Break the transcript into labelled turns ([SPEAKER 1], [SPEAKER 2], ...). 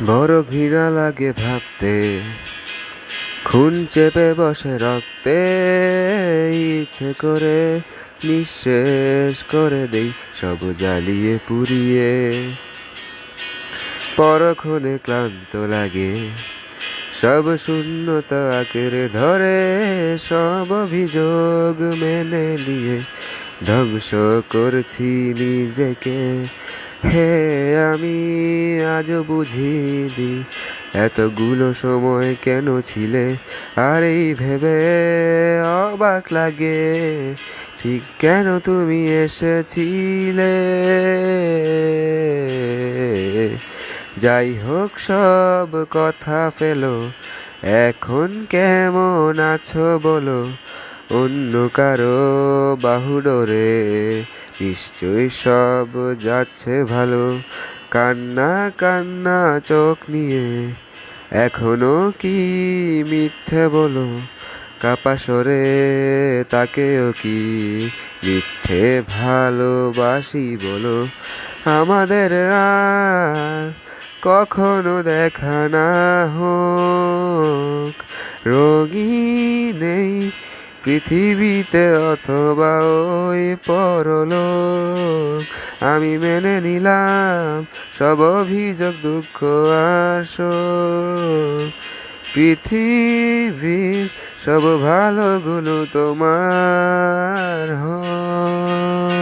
[SPEAKER 1] বড় ঘৃণা লাগে ভাবতে, খুন চেপে বসে রক্তে, ইচ্ছে করে নিঃশেষ করে দেই সব জ্বালিয়ে পুড়িয়ে। পরক্ষণে ক্লান্ত লাগে, সব শূন্যতা আঁকড়ে ধরে, সব অভিযোগ মেনে নিয়ে ধ্বংস করছি নিজেকে। হে আমি আজও বুঝিনি এতগুলো সময় কেন ছিলে, আর এই ভেবে অবাক লাগে ঠিক কেন তুমি এসেছিলে। যাই হোক সব কথা ফেলো, এখন কেমন আছো বলো, অন্য কারো বাহুডোরে নিশ্চয়ই সব যাচ্ছে ভালো। কান্না কান্না চোখ নিয়ে এখনো কি মিথ্যে বলো, কাপা স্বরে তাকেও কি মিথ্যে ভালোবাসি বলো। আমাদের আর কখনো দেখা না হোক, রঙিন এই পৃথিবীতে অথবা ওই পরলোক। আমি মেনে নিলাম সব অভিযোগ, দুঃখ আর শোক। পৃথিবীর সব ভালোগুলো তোমার হোক।